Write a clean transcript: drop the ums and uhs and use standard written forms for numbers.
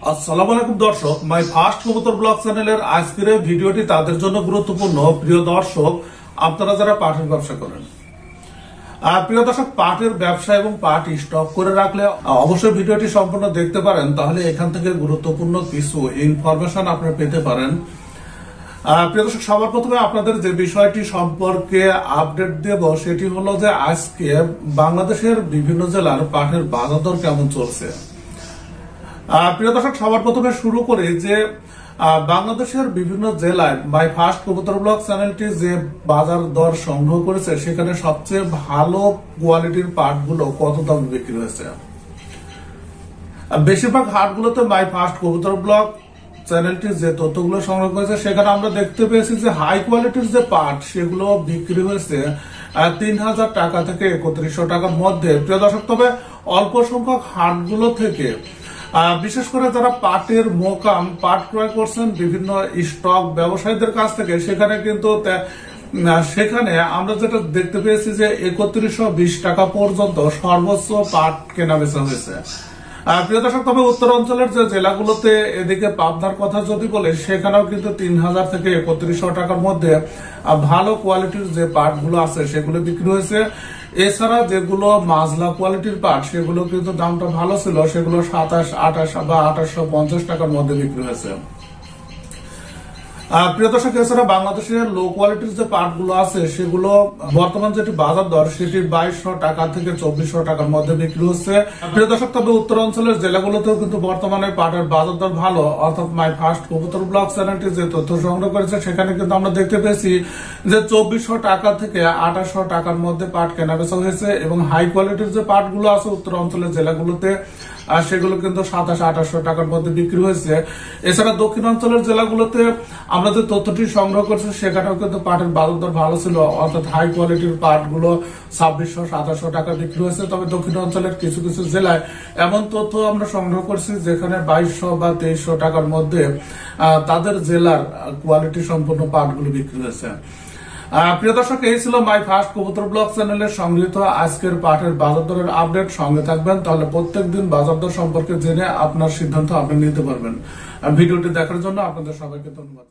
আসসালামু আলাইকুম দর্শক, মাই ফার্স্ট কবুতর ব্লগ চ্যানেলের আজকের ভিডিওটি তাদের জন্য গুরুত্বপূর্ণ। প্রিয় দর্শক, আপনারা যারা পাটের ব্যবসা করেন, প্রিয় দর্শক, পাটের ব্যবসা এবং পাট স্টক করে রাখলে অবশ্যই ভিডিওটি সম্পূর্ণ দেখতে পারেন, তাহলে এখান থেকে গুরুত্বপূর্ণ কিছু ইনফরমেশন আপনারা পেতে পারেন। প্রিয় দর্শক, সবার প্রথমে আপনাদের যে বিষয়টি সম্পর্কে আপডেট দেব সেটি হলো যে আজকে বাংলাদেশের বিভিন্ন জেলার পাটের বাজার দর কেমন চলছে। প্রিয় দর্শক, সবার প্রথমে শুরু করি যে বাংলাদেশের বিভিন্ন জেলায় মাই ফার্স্ট কবুতর ব্লগ চ্যানেলটি যে বাজার দর সংগ্রহ করেছে সেখানে সবচেয়ে ভালো কোয়ালিটির পাটগুলো কত দাম বিক্রি হয়েছে। বেশিরভাগ হাটগুলোতে মাই ফার্স্ট কবুতর ব্লগ চ্যানেলটি যে তথ্যগুলো সংগ্রহ করেছে সেখানে আমরা দেখতে পেয়েছি যে হাই কোয়ালিটির যে পাট সেগুলো বিক্রি হয়েছে ৩,০০০ টাকা থেকে ৩১০০ টাকার মধ্যে। প্রিয় দর্শক, তবে অল্প সংখ্যক হাটগুলো থেকে বিশেষ করে যারা পাটের মোকাম পাট ক্রয় করছেন বিভিন্ন স্টক ব্যবসায়ীদের কাছ থেকে, সেখানে কিন্তু সেখানে আমরা যেটা দেখতে পেয়েছি যে ৩১২০ টাকা পর্যন্ত সর্বোচ্চ পাট কেনা বেচা হয়েছে। প্রিয় দর্শক, তবে উত্তর অঞ্চলের যে জেলাগুলোতে এদিকে পাবনার কথা যদি বলে সেখানেও কিন্তু ৩,০০০ থেকে ৩১০০ টাকার মধ্যে ভালো কোয়ালিটির যে পাটগুলো আছে সেগুলো বিক্রি হয়েছে। এছাড়া যেগুলো মাজলা কোয়ালিটির পাট সেগুলো কিন্তু দামটা ভালো ছিল, সেগুলো ২৭, ২৮ বা ২৮৫০ টাকার মধ্যে বিক্রি হয়েছে। প্রিয় দর্শক, এছাড়া বাংলাদেশের লো কোয়ালিটির যে পাটগুলো আছে সেগুলো বর্তমান যেটি বাজার দর সেটি ২২০০ টাকা থেকে ২৪০০ টাকার মধ্যে বিক্রি হচ্ছে। প্রিয় দর্শক, তবে উত্তর অঞ্চলের জেলাগুলোতেও কিন্তু বর্তমানে পাটের বাজার দর ভালো, অর্থাৎ মাই ফার্স্ট কবুতর ব্লগ চ্যানেলটি যে তথ্য সংগ্রহ করেছে সেখানে কিন্তু আমরা দেখতে পেয়েছি যে ২৪০০ টাকা থেকে ২৮০০ টাকার মধ্যে পাট কেনাবেচা হয়েছে এবং হাই কোয়ালিটির যে পাটগুলো আছে উত্তর অঞ্চলের জেলাগুলোতে সেগুলো কিন্তু ২৭-২৮০০ টাকার মধ্যে বিক্রি হয়েছে। এছাড়া দক্ষিণ অঞ্চলের জেলাগুলোতে আমরা যে তথ্যটি সংগ্রহ করছি সেখানেও কিন্তু পাটের বাজার দর ভালো ছিল, অর্থাৎ হাই কোয়ালিটির পাটগুলো ২৬০০-২৭০০ টাকা বিক্রি হয়েছে। তবে দক্ষিণ অঞ্চলের কিছু কিছু জেলায় এমন তথ্য আমরা সংগ্রহ করছি যেখানে ২২০০ বা ২৩০০ টাকার মধ্যে তাদের জেলার কোয়ালিটি সম্পন্ন পাটগুলো বিক্রি হয়েছে। প্রিয় দর্শক, এই ছিল মাই ফার্স্ট কবুতর ব্লগ চ্যানেলের সংগৃহীত আজকের পাটের বাজার দরের আপডেট। সঙ্গে থাকবেন, তাহলে প্রত্যেকদিন বাজার দর সম্পর্কে জেনে আপনার সিদ্ধান্ত আপনি নিতে পারবেন। ভিডিওটি দেখার জন্য আপনাদের সবাইকে ধন্যবাদ।